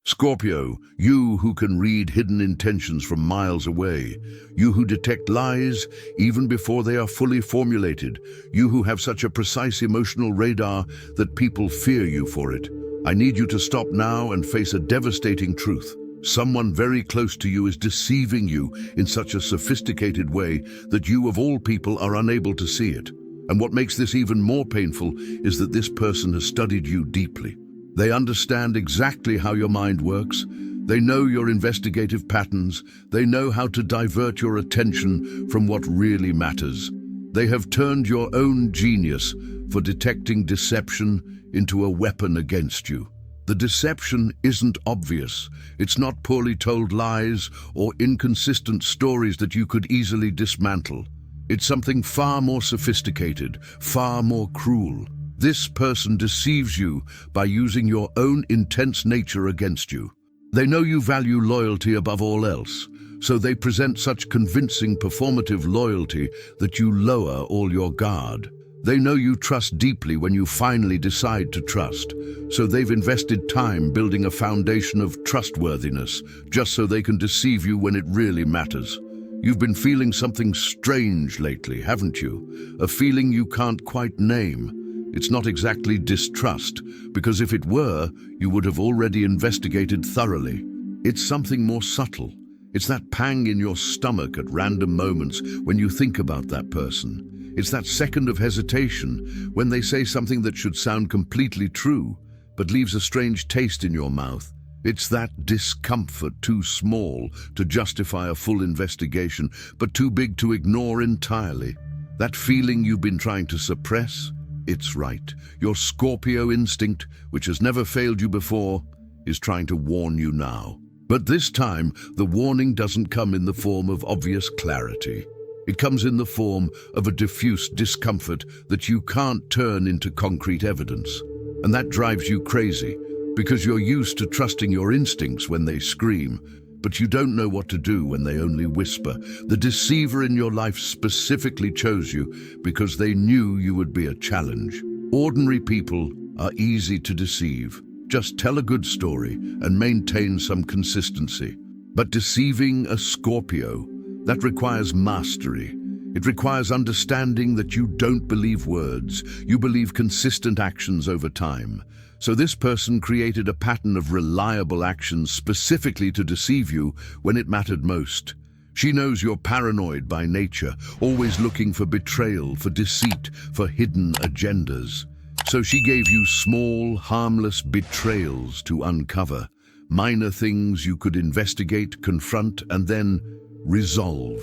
Scorpio, you who can read hidden intentions from miles away, you who detect lies even before they are fully formulated, you who have such a precise emotional radar that people fear you for it. I need you to stop now and face a devastating truth. Someone very close to you is deceiving you in such a sophisticated way that you of all people are unable to see it. And what makes this even more painful is that this person has studied you deeply. They understand exactly how your mind works. They know your investigative patterns. They know how to divert your attention from what really matters. They have turned your own genius for detecting deception into a weapon against you. The deception isn't obvious. It's not poorly told lies or inconsistent stories that you could easily dismantle. It's something far more sophisticated, far more cruel. This person deceives you by using your own intense nature against you. They know you value loyalty above all else, so they present such convincing performative loyalty that you lower all your guard. They know you trust deeply when you finally decide to trust, so they've invested time building a foundation of trustworthiness, just so they can deceive you when it really matters. You've been feeling something strange lately, haven't you? A feeling you can't quite name. It's not exactly distrust, because if it were, you would have already investigated thoroughly. It's something more subtle. It's that pang in your stomach at random moments when you think about that person. It's that second of hesitation when they say something that should sound completely true, but leaves a strange taste in your mouth. It's that discomfort too small to justify a full investigation, but too big to ignore entirely. That feeling you've been trying to suppress? It's right. Your Scorpio instinct, which has never failed you before, is trying to warn you now. But this time, the warning doesn't come in the form of obvious clarity. It comes in the form of a diffuse discomfort that you can't turn into concrete evidence. And that drives you crazy, because you're used to trusting your instincts when they scream, but you don't know what to do when they only whisper. The deceiver in your life specifically chose you because they knew you would be a challenge. Ordinary people are easy to deceive. Just tell a good story and maintain some consistency. But deceiving a Scorpio, that requires mastery. It requires understanding that you don't believe words, you believe consistent actions over time. So this person created a pattern of reliable actions specifically to deceive you when it mattered most. She knows you're paranoid by nature, always looking for betrayal, for deceit, for hidden agendas. So she gave you small, harmless betrayals to uncover, minor things you could investigate, confront, and then resolve.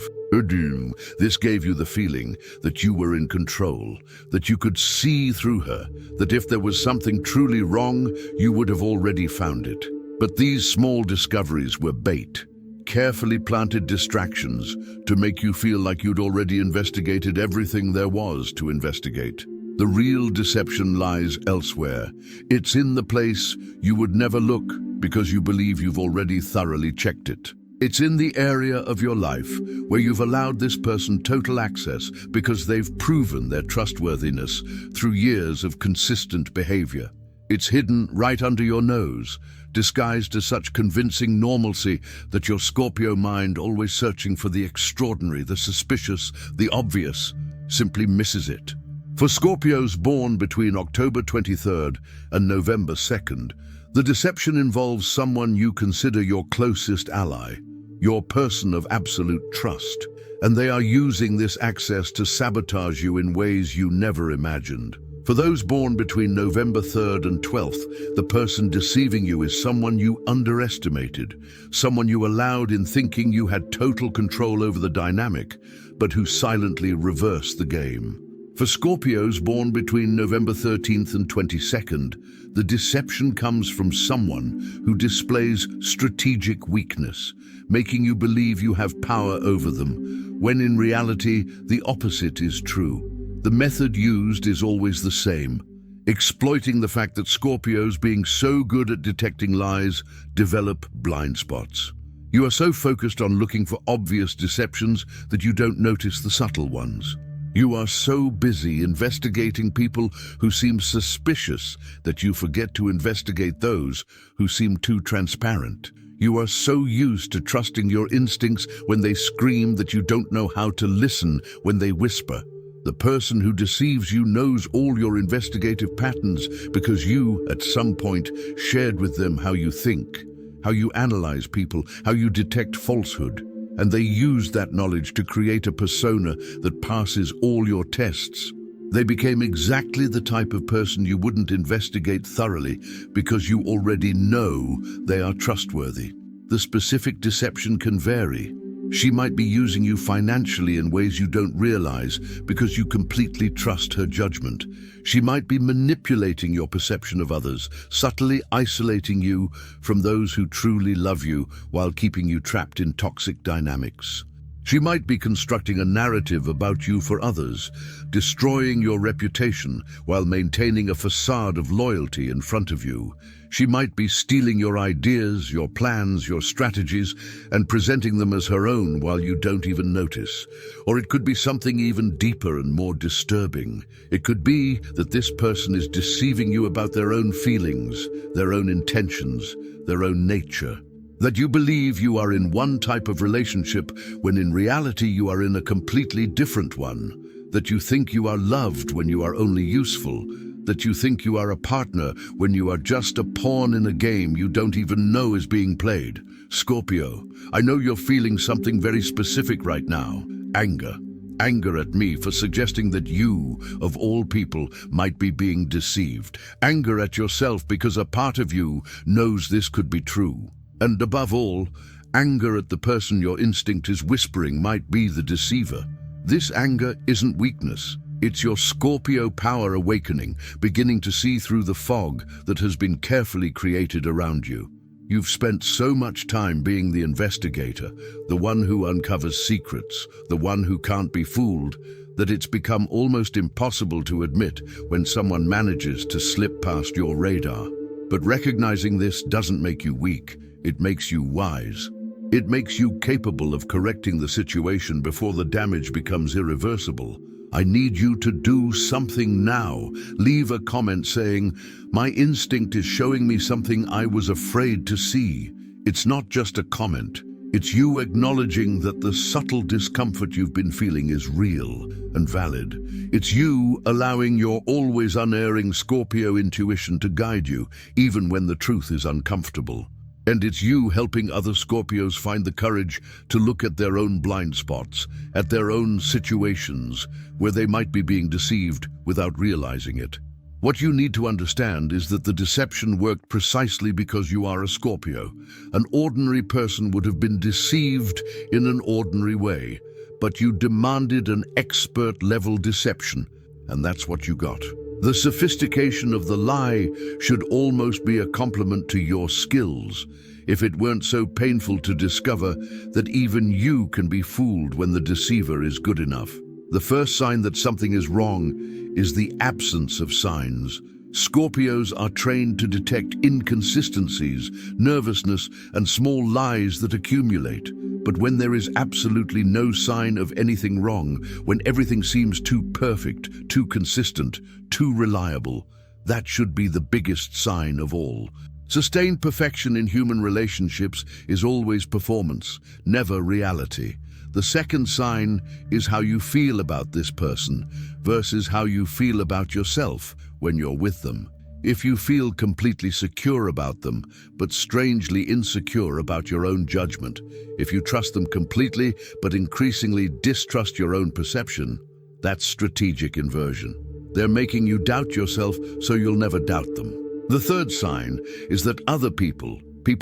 This gave you the feeling that you were in control, that you could see through her, that if there was something truly wrong, you would have already found it. But these small discoveries were bait, carefully planted distractions to make you feel like you'd already investigated everything there was to investigate. The real deception lies elsewhere. It's in the place you would never look because you believe you've already thoroughly checked it. It's in the area of your life where you've allowed this person total access because they've proven their trustworthiness through years of consistent behavior. It's hidden right under your nose, disguised as such convincing normalcy that your Scorpio mind, always searching for the extraordinary, the suspicious, the obvious, simply misses it. For Scorpios born between October 23rd and November 2nd, the deception involves someone you consider your closest ally, your person of absolute trust, and they are using this access to sabotage you in ways you never imagined. For those born between November 3rd and 12th, the person deceiving you is someone you underestimated, someone you allowed in thinking you had total control over the dynamic, but who silently reversed the game. For Scorpios born between November 13th and 22nd, the deception comes from someone who displays strategic weakness, making you believe you have power over them, when in reality the opposite is true. The method used is always the same, exploiting the fact that Scorpios, being so good at detecting lies, develop blind spots. You are so focused on looking for obvious deceptions that you don't notice the subtle ones. You are so busy investigating people who seem suspicious that you forget to investigate those who seem too transparent. You are so used to trusting your instincts when they scream that you don't know how to listen when they whisper. The person who deceives you knows all your investigative patterns because you, at some point, shared with them how you think, how you analyze people, how you detect falsehood. And they use that knowledge to create a persona that passes all your tests. They became exactly the type of person you wouldn't investigate thoroughly because you already know they are trustworthy. The specific deception can vary. She might be using you financially in ways you don't realize because you completely trust her judgment. She might be manipulating your perception of others, subtly isolating you from those who truly love you while keeping you trapped in toxic dynamics. She might be constructing a narrative about you for others, destroying your reputation while maintaining a facade of loyalty in front of you. She might be stealing your ideas, your plans, your strategies, and presenting them as her own while you don't even notice. Or it could be something even deeper and more disturbing. It could be that this person is deceiving you about their own feelings, their own intentions, their own nature. That you believe you are in one type of relationship when in reality you are in a completely different one. That you think you are loved when you are only useful. That you think you are a partner when you are just a pawn in a game you don't even know is being played. Scorpio, I know you're feeling something very specific right now. Anger. Anger at me for suggesting that you, of all people, might be being deceived. Anger at yourself because a part of you knows this could be true. And above all, anger at the person your instinct is whispering might be the deceiver. This anger isn't weakness. It's your Scorpio power awakening, beginning to see through the fog that has been carefully created around you. You've spent so much time being the investigator, the one who uncovers secrets, the one who can't be fooled, that it's become almost impossible to admit when someone manages to slip past your radar. But recognizing this doesn't make you weak. It makes you wise. It makes you capable of correcting the situation before the damage becomes irreversible. I need you to do something now. Leave a comment saying, "My instinct is showing me something I was afraid to see." It's not just a comment. It's you acknowledging that the subtle discomfort you've been feeling is real and valid. It's you allowing your always unerring Scorpio intuition to guide you, even when the truth is uncomfortable. And it's you helping other Scorpios find the courage to look at their own blind spots, at their own situations, where they might be being deceived without realizing it. What you need to understand is that the deception worked precisely because you are a Scorpio. An ordinary person would have been deceived in an ordinary way, but you demanded an expert-level deception, and that's what you got. The sophistication of the lie should almost be a compliment to your skills, if it weren't so painful to discover that even you can be fooled when the deceiver is good enough. The first sign that something is wrong is the absence of signs. Scorpios are trained to detect inconsistencies, nervousness, and small lies that accumulate. But when there is absolutely no sign of anything wrong, when everything seems too perfect, too consistent, too reliable, that should be the biggest sign of all. Sustained perfection in human relationships is always performance, never reality. The second sign is how you feel about this person versus how you feel about yourself when you're with them. If you feel completely secure about them, but strangely insecure about your own judgment, if you trust them completely, but increasingly distrust your own perception, that's strategic inversion. They're making you doubt yourself so you'll never doubt them. The third sign is that other people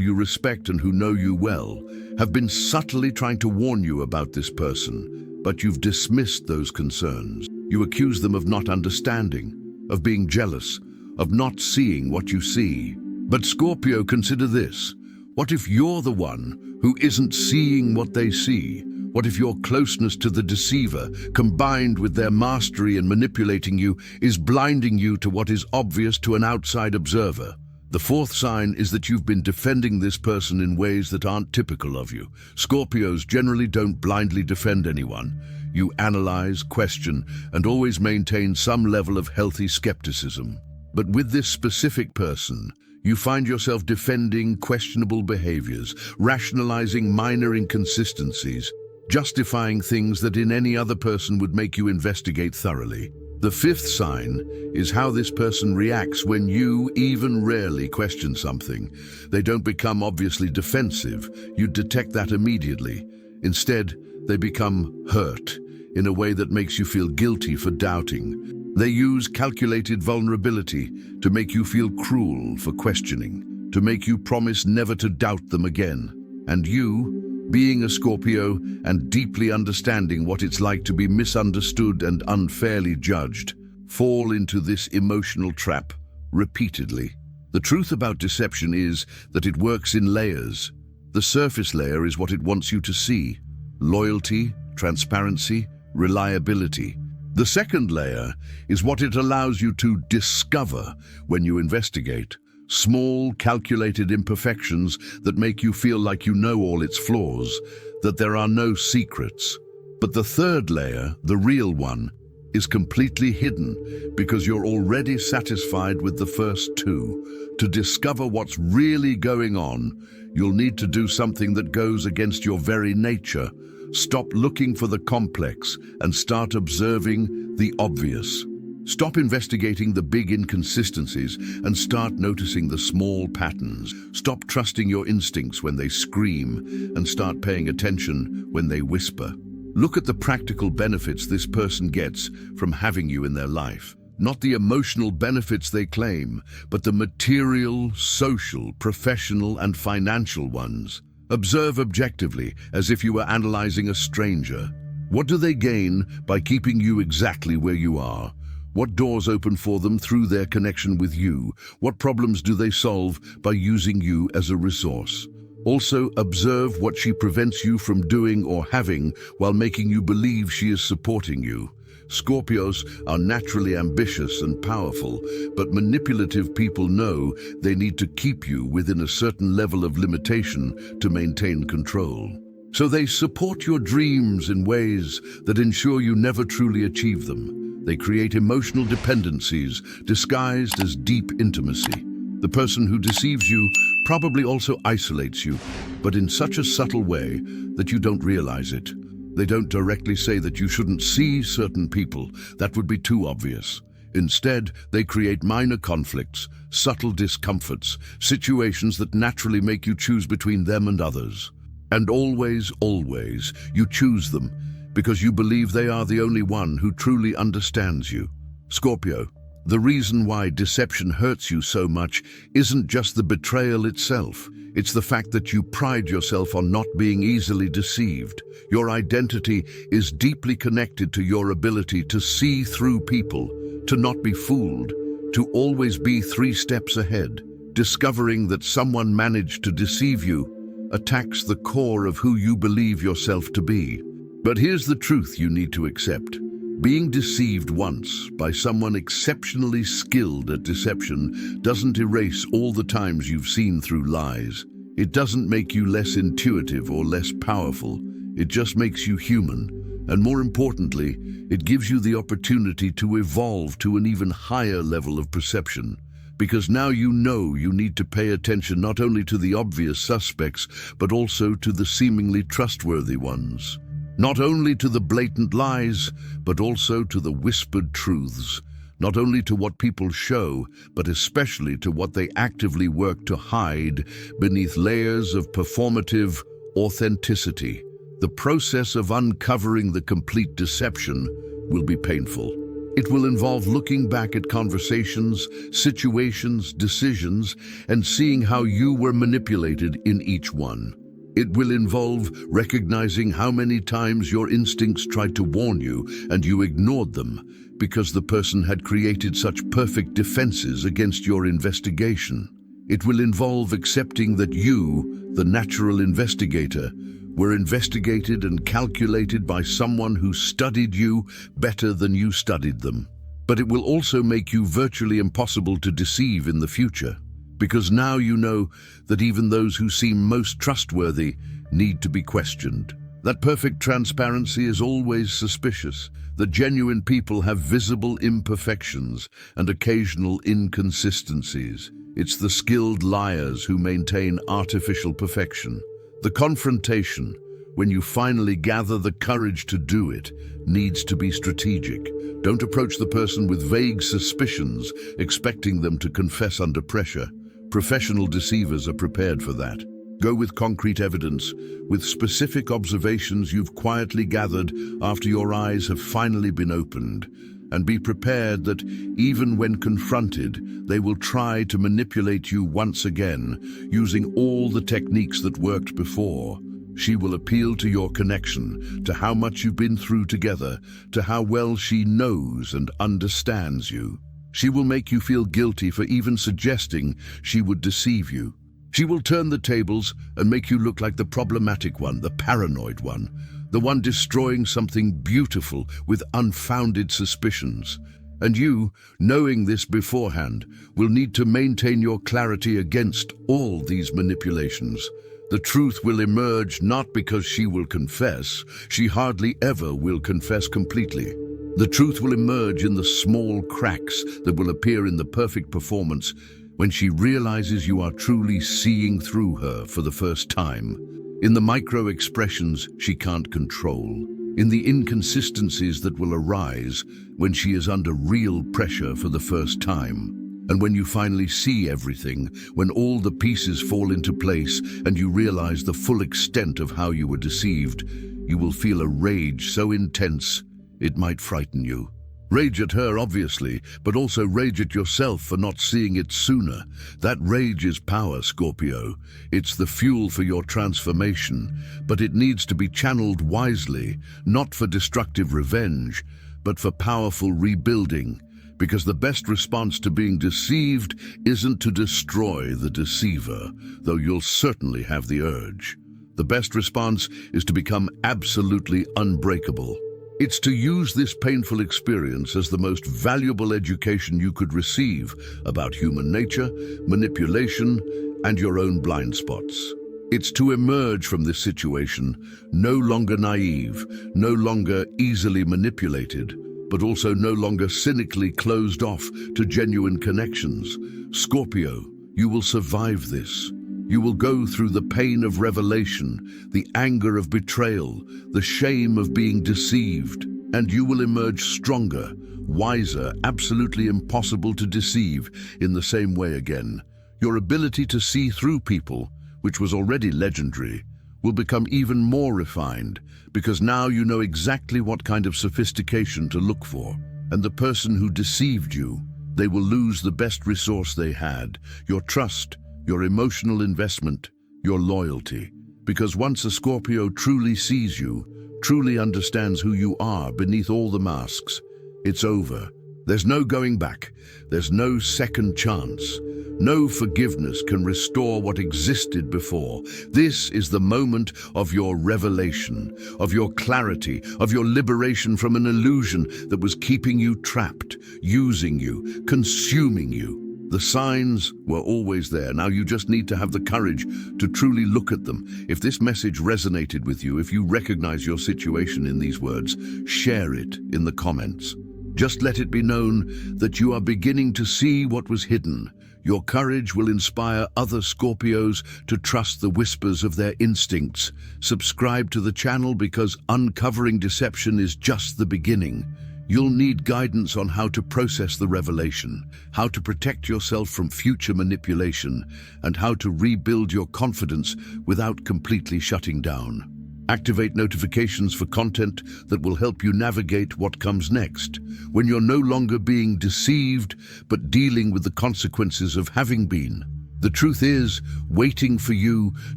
you respect and who know you well, have been subtly trying to warn you about this person, but you've dismissed those concerns. You accuse them of not understanding, of being jealous, of not seeing what you see. But Scorpio, consider this. What if you're the one who isn't seeing what they see? What if your closeness to the deceiver, combined with their mastery in manipulating you, is blinding you to what is obvious to an outside observer? The fourth sign is that you've been defending this person in ways that aren't typical of you. Scorpios generally don't blindly defend anyone. You analyze, question, and always maintain some level of healthy skepticism. But with this specific person, you find yourself defending questionable behaviors, rationalizing minor inconsistencies, justifying things that in any other person would make you investigate thoroughly. The fifth sign is how this person reacts when you even rarely question something. They don't become obviously defensive. You detect that immediately. Instead, they become hurt in a way that makes you feel guilty for doubting. They use calculated vulnerability to make you feel cruel for questioning, to make you promise never to doubt them again. And you, being a Scorpio and deeply understanding what it's like to be misunderstood and unfairly judged, fall into this emotional trap repeatedly. The truth about deception is that it works in layers. The surface layer is what it wants you to see: loyalty, transparency, reliability. The second layer is what it allows you to discover when you investigate. Small, calculated imperfections that make you feel like you know all its flaws, that there are no secrets. But the third layer, the real one, is completely hidden because you're already satisfied with the first two. To discover what's really going on, you'll need to do something that goes against your very nature. Stop looking for the complex and start observing the obvious. Stop investigating the big inconsistencies and start noticing the small patterns. Stop trusting your instincts when they scream and start paying attention when they whisper. Look at the practical benefits this person gets from having you in their life. Not the emotional benefits they claim, but the material, social, professional, and financial ones. Observe objectively, as if you were analyzing a stranger. What do they gain by keeping you exactly where you are? What doors open for them through their connection with you? What problems do they solve by using you as a resource? Also, observe what she prevents you from doing or having while making you believe she is supporting you. Scorpios are naturally ambitious and powerful, but manipulative people know they need to keep you within a certain level of limitation to maintain control. So they support your dreams in ways that ensure you never truly achieve them. They create emotional dependencies disguised as deep intimacy. The person who deceives you probably also isolates you, but in such a subtle way that you don't realize it. They don't directly say that you shouldn't see certain people. That would be too obvious. Instead, they create minor conflicts, subtle discomforts, situations that naturally make you choose between them and others. And always, always, you choose them because you believe they are the only one who truly understands you. Scorpio, the reason why deception hurts you so much isn't just the betrayal itself. It's the fact that you pride yourself on not being easily deceived. Your identity is deeply connected to your ability to see through people, to not be fooled, to always be 3 steps ahead. Discovering that someone managed to deceive you attacks the core of who you believe yourself to be. But here's the truth you need to accept. Being deceived once by someone exceptionally skilled at deception doesn't erase all the times you've seen through lies. It doesn't make you less intuitive or less powerful. It just makes you human. And more importantly, it gives you the opportunity to evolve to an even higher level of perception. Because now you know you need to pay attention not only to the obvious suspects, but also to the seemingly trustworthy ones. Not only to the blatant lies, but also to the whispered truths. Not only to what people show, but especially to what they actively work to hide beneath layers of performative authenticity. The process of uncovering the complete deception will be painful. It will involve looking back at conversations, situations, decisions, and seeing how you were manipulated in each one. It will involve recognizing how many times your instincts tried to warn you and you ignored them because the person had created such perfect defenses against your investigation. It will involve accepting that you, the natural investigator, were investigated and calculated by someone who studied you better than you studied them. But it will also make you virtually impossible to deceive in the future. Because now you know that even those who seem most trustworthy need to be questioned. That perfect transparency is always suspicious. The genuine people have visible imperfections and occasional inconsistencies. It's the skilled liars who maintain artificial perfection. The confrontation, when you finally gather the courage to do it, needs to be strategic. Don't approach the person with vague suspicions, expecting them to confess under pressure. Professional deceivers are prepared for that. Go with concrete evidence, with specific observations you've quietly gathered after your eyes have finally been opened. And be prepared that even when confronted, they will try to manipulate you once again, using all the techniques that worked before. She will appeal to your connection, to how much you've been through together, to how well she knows and understands you. She will make you feel guilty for even suggesting she would deceive you. She will turn the tables and make you look like the problematic one, the paranoid one, the one destroying something beautiful with unfounded suspicions. And you, knowing this beforehand, will need to maintain your clarity against all these manipulations. The truth will emerge not because she will confess. She hardly ever will confess completely. The truth will emerge in the small cracks that will appear in the perfect performance when she realizes you are truly seeing through her for the first time. In the micro-expressions she can't control. In the inconsistencies that will arise when she is under real pressure for the first time. And when you finally see everything, when all the pieces fall into place and you realize the full extent of how you were deceived, you will feel a rage so intense it might frighten you. Rage at her, obviously, but also rage at yourself for not seeing it sooner. That rage is power, Scorpio. It's the fuel for your transformation, but it needs to be channeled wisely, not for destructive revenge, but for powerful rebuilding. Because the best response to being deceived isn't to destroy the deceiver, though you'll certainly have the urge. The best response is to become absolutely unbreakable. It's to use this painful experience as the most valuable education you could receive about human nature, manipulation, and your own blind spots. It's to emerge from this situation no longer naive, no longer easily manipulated, but also no longer cynically closed off to genuine connections. Scorpio, you will survive this. You will go through the pain of revelation, the anger of betrayal, the shame of being deceived, and you will emerge stronger, wiser, absolutely impossible to deceive in the same way again. Your ability to see through people, which was already legendary, will become even more refined, because now you know exactly what kind of sophistication to look for. And the person who deceived you, they will lose the best resource they had, your trust, your emotional investment, your loyalty. Because once a Scorpio truly sees you, truly understands who you are beneath all the masks, it's over. There's no going back. There's no second chance. No forgiveness can restore what existed before. This is the moment of your revelation, of your clarity, of your liberation from an illusion that was keeping you trapped, using you, consuming you. The signs were always there. Now you just need to have the courage to truly look at them. If this message resonated with you, if you recognize your situation in these words, share it in the comments. Just let it be known that you are beginning to see what was hidden. Your courage will inspire other Scorpios to trust the whispers of their instincts. Subscribe to the channel because uncovering deception is just the beginning. You'll need guidance on how to process the revelation, how to protect yourself from future manipulation, and how to rebuild your confidence without completely shutting down. Activate notifications for content that will help you navigate what comes next, when you're no longer being deceived, but dealing with the consequences of having been. The truth is waiting for you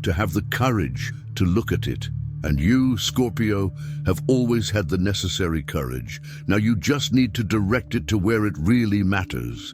to have the courage to look at it. And you, Scorpio, have always had the necessary courage. Now you just need to direct it to where it really matters.